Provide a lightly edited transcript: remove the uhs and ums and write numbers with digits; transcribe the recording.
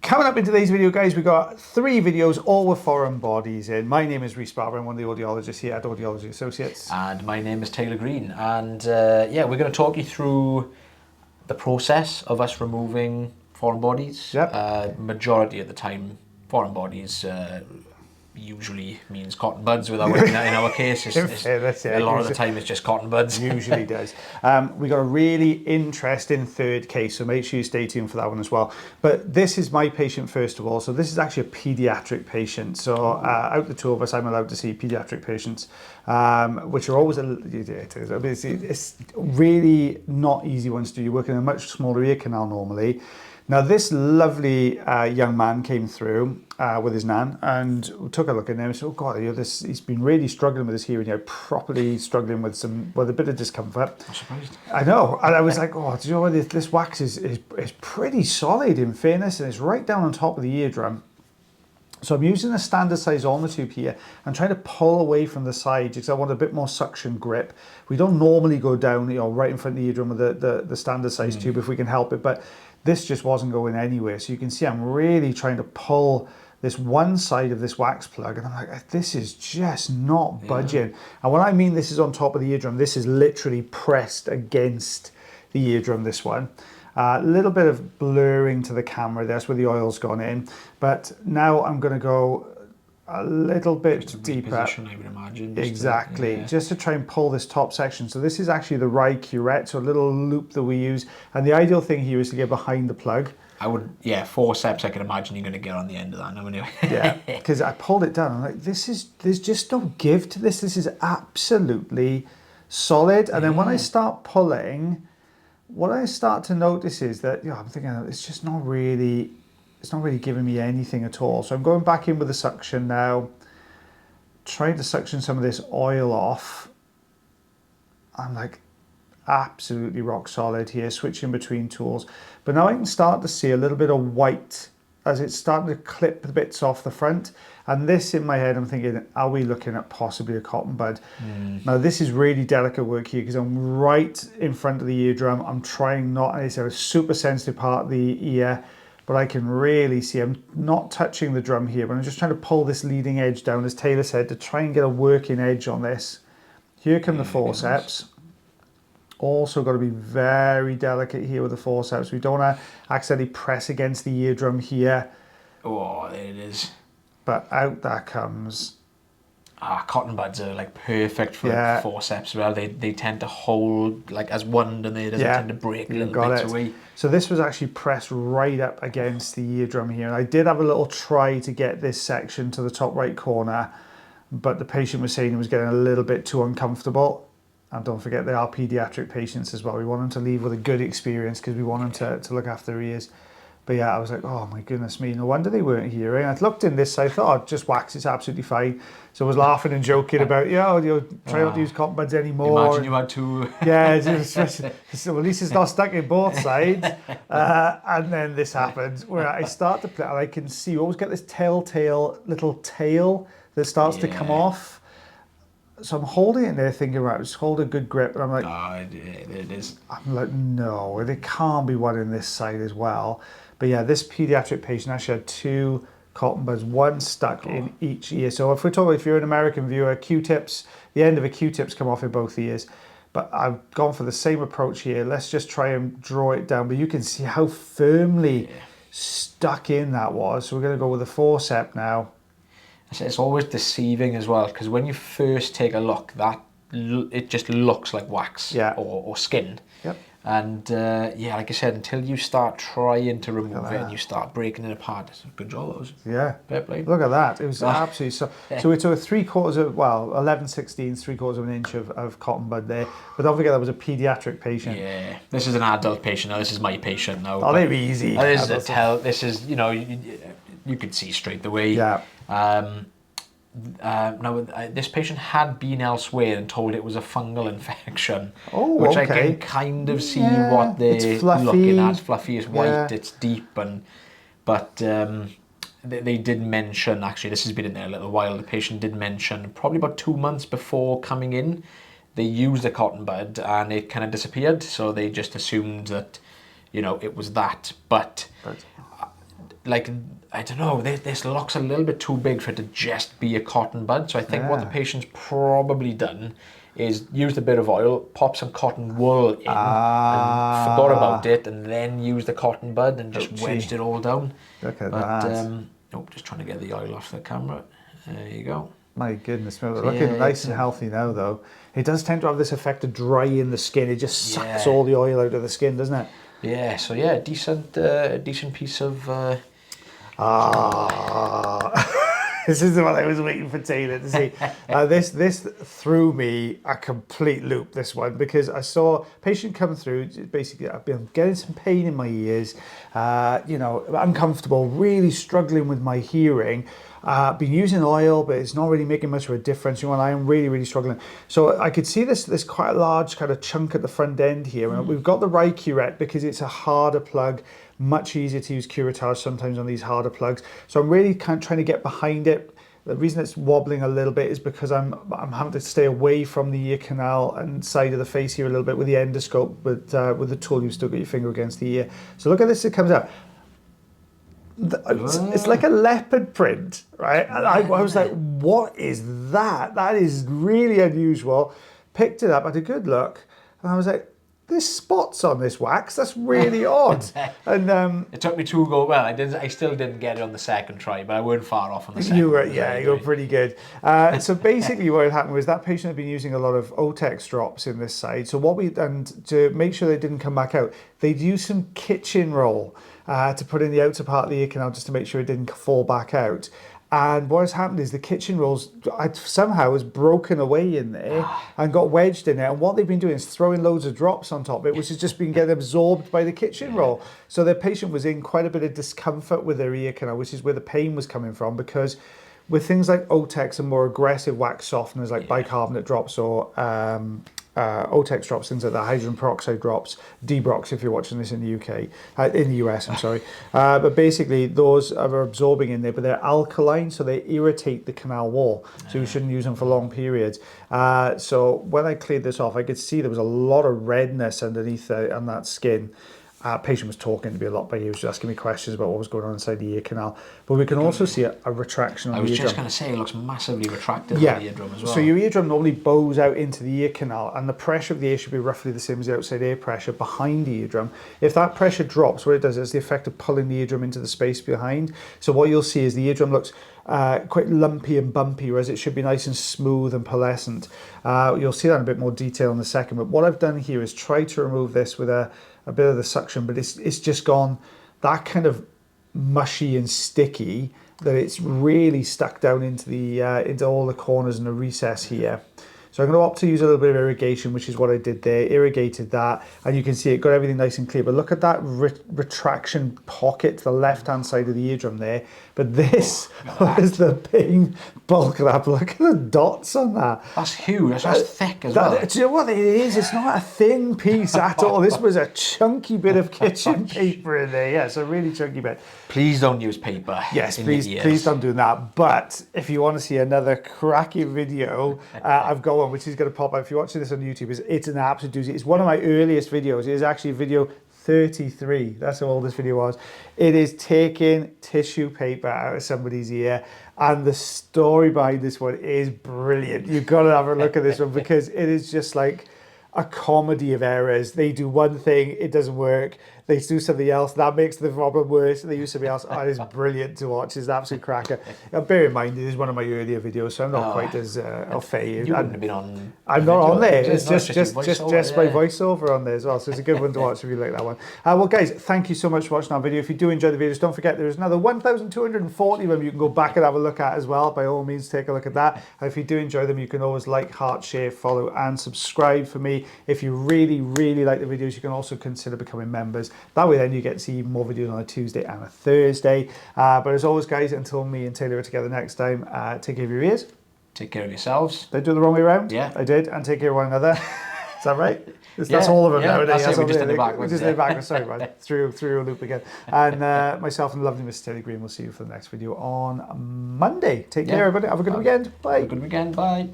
Coming up in today's video, guys, we've got 3 videos, all with foreign bodies in. My name is Rhys and I'm one of the audiologists here at Audiology Associates. And my name is Taylor Green. And yeah, we're going to talk you through the process of us removing foreign bodies. Yep. Majority of the time, foreign bodies usually means cotton buds. In our case, a lot of the time it's just cotton buds. Usually does. We got a really interesting third case, so make sure you stay tuned for that one as well. But this is my patient first of all. So this is actually a pediatric patient. So out of the 2 of us, I'm allowed to see pediatric patients, which are always it's really not easy ones to do. You're working in a much smaller ear canal normally. Now this lovely young man came through with his nan and took a look at him and said, oh God, he's been really struggling with his hearing, properly struggling with a bit of discomfort. I'm surprised. I know, and I was like, oh, do you know what, this wax is pretty solid in fairness, and it's right down on top of the eardrum. So I'm using a standard size Tube here. I'm trying to pull away from the side because I want a bit more suction grip. We don't normally go down, right in front of the eardrum with the standard size tube if we can help it, but this just wasn't going anywhere. So you can see I'm really trying to pull this one side of this wax plug, and I'm like, this is just not budging. And when I mean this is on top of the eardrum, this is literally pressed against the eardrum, this one. A little bit of blurring to the camera, that's where the oil's gone in. But now I'm going to go a little bit deeper. Reposition, I would imagine. Exactly, just to try and pull this top section. So this is actually the Rhys curette, so a little loop that we use. And the ideal thing here is to get behind the plug. I would, forceps, I can imagine you're going to get on the end of that now anyway. Yeah, because I pulled it down. I'm like, there's just no give to this. This is absolutely solid. And then when I start pulling, what I start to notice is that, I'm thinking it's not really giving me anything at all. So I'm going back in with the suction now, trying to suction some of this oil off. I'm like absolutely rock solid here, switching between tools. But now I can start to see a little bit of white as it's starting to clip the bits off the front. And this in my head, I'm thinking, are we looking at possibly a cotton bud? Now this is really delicate work here because I'm right in front of the eardrum. I'm trying not, it's a super sensitive part of the ear, but I can really see, I'm not touching the drum here, but I'm just trying to pull this leading edge down, as Taylor said, to try and get a working edge on this. Here come the forceps. Also got to be very delicate here with the forceps. We don't want to accidentally press against the eardrum here. Oh, there it is. But out that comes. Cotton buds are like perfect for forceps. Well, they tend to hold like as one, and they doesn't tend to break little bits away. So this was actually pressed right up against the eardrum here. And I did have a little try to get this section to the top right corner, but the patient was saying he was getting a little bit too uncomfortable. And don't forget, they are pediatric patients as well. We want them to leave with a good experience because we want them to look after their ears. But yeah, I was like, oh my goodness me, no wonder they weren't hearing. I looked in this side, I thought, just wax, it's absolutely fine. So I was laughing and joking about, try not to use cotton buds anymore. Imagine you had to. Yeah, so at least it's not stuck in both sides. And then this happens where I start to play, and I can see, you always get this telltale little tail that starts to come off. So I'm holding it there thinking, right, just hold a good grip. And I'm like, it is. I'm like, no, there can't be one in this side as well. But yeah, this pediatric patient actually had 2 cotton buds, one stuck in each ear. So if you're an American viewer, Q-tips, the end of a Q-tips come off in both ears. But I've gone for the same approach here. Let's just try and draw it down. But you can see how firmly stuck in that was. So we're going to go with the forceps now. It's always deceiving as well, because when you first take a look, it just looks like wax or skin. Yep. And like I said, until you start trying to remove it and you start breaking it apart, it's a good job, those. Yeah. Fair play. Look at that. It was absolutely so. So we took 11/16, 3/4 of an inch of cotton bud there. But don't forget that was a pediatric patient. Yeah. This is an adult patient now. This is my patient now. Oh, they're easy. This is, you could see straight away. Yeah. Now, this patient had been elsewhere and told it was a fungal infection, which I can kind of see what they're looking at. It's fluffy, it's white, it's deep, but they did mention, actually, this has been in there a little while, the patient did mention probably about 2 months before coming in, they used a cotton bud and it kind of disappeared, so they just assumed that, it was that, but like, I don't know, this lock's a little bit too big for it to just be a cotton bud. So I think what the patient's probably done is used a bit of oil, pop some cotton wool in, and forgot about it, and then used the cotton bud and just wedged it all down. Look at that. Oh, just trying to get the oil off the camera. There you go. My goodness, we're looking nice and healthy now, though. It does tend to have this effect of drying the skin. It just sucks all the oil out of the skin, doesn't it? Yeah, so decent piece of... This is the one I was waiting for Taylor to see. This threw me a complete loop, this one, because I saw a patient come through. Basically, I've been getting some pain in my ears, uncomfortable, really struggling with my hearing. Been using oil, but it's not really making much of a difference. I am really, really struggling. So I could see this quite a large kind of chunk at the front end here. And we've got the right curette because it's a harder plug, much easier to use curettage sometimes on these harder plugs. So I'm really kind of trying to get behind it. The reason it's wobbling a little bit is because I'm having to stay away from the ear canal and side of the face here a little bit with the endoscope, but with the tool you've still got your finger against the ear. So look at this, it comes out. It's like a leopard print, right? And I was like, what is that? That is really unusual. Picked it up, had a good look, and I was like, there's spots on this wax. That's really odd. And it took me 2 go. Well, I still didn't get it on the second try, but I weren't far off on the second. You were pretty good. So basically, what had happened was that patient had been using a lot of Otex drops in this side. So what we done to make sure they didn't come back out, they'd use some kitchen roll to put in the outer part of the ear canal just to make sure it didn't fall back out. And what has happened is the kitchen rolls somehow has broken away in there and got wedged in there. And what they've been doing is throwing loads of drops on top of it, which has just been getting absorbed by the kitchen roll. So their patient was in quite a bit of discomfort with their ear canal, which is where the pain was coming from, because with things like Otex and more aggressive wax softeners like bicarbonate drops or Otex drops, things like that, hydrogen peroxide drops, Debrox if you're watching this in the UK, in the US, I'm sorry. But basically those are absorbing in there, but they're alkaline, so they irritate the canal wall. So you shouldn't use them for long periods. So when I cleared this off, I could see there was a lot of redness underneath on that skin. Patient was talking to me a lot, but he was asking me questions about what was going on inside the ear canal. But we can also see a retraction on the eardrum. I was just going to say, it looks massively retracted on the eardrum as well. So your eardrum normally bows out into the ear canal, and the pressure of the ear should be roughly the same as the outside air pressure behind the eardrum. If that pressure drops, what it does is the effect of pulling the eardrum into the space behind. So what you'll see is the eardrum looks quite lumpy and bumpy, whereas it should be nice and smooth and pearlescent. You'll see that in a bit more detail in a second. But what I've done here is try to remove this with a bit of the suction, but it's just gone that kind of mushy and sticky that it's really stuck down into the into all the corners and the recess here. So I'm going to opt to use a little bit of irrigation, which is what I did there, irrigated that, and you can see it got everything nice and clear. But look at that retraction pocket to the left-hand side of the eardrum there. But this was the big bulk of that. Look at the dots on that. That's huge. That's thick as well. Do you know what it is? It's not a thin piece at all. This was a chunky bit of kitchen paper in there. Yeah, it's a really chunky bit. Please don't use paper. Yes, please don't do that. But if you want to see another cracking video, I've got one which is going to pop up. If you're watching this on YouTube, it's an absolute doozy. It's one of my earliest videos. It is actually video 33. That's how old this video was. It is taking tissue paper out of somebody's ear, and the story behind this one is brilliant. You've got to have a look at this one because it is just like a comedy of errors. They do one thing, it doesn't work. They do something else, that makes the problem worse. They use something else. Oh, it is brilliant to watch. It's an absolute cracker. Bear in mind, it is one of my earlier videos, so I'm not quite as au fait. You wouldn't have been on. I'm not on there. It's just my voiceover on there as well. So it's a good one to watch if you like that one. Well, guys, thank you so much for watching our video. If you do enjoy the videos, don't forget there's another 1,240 of them you can go back and have a look at as well. By all means, take a look at that. And if you do enjoy them, you can always like, heart, share, follow, and subscribe for me. If you really, really like the videos, you can also consider becoming members. That way then you get to see more videos on a Tuesday and a Thursday. But as always, guys, until me and Taylor are together next time, take care of your ears. Take care of yourselves. Did I do it the wrong way around? Yeah. I did. And take care of one another. Is that right? That's all of them nowadays. That's it. We just did the backwards. We just did it backwards. Sorry, man. Through a loop again. And myself and the lovely Miss Taylor Green will see you for the next video on Monday. Take care, everybody. Have a good weekend. Bye. Have a good weekend. Bye.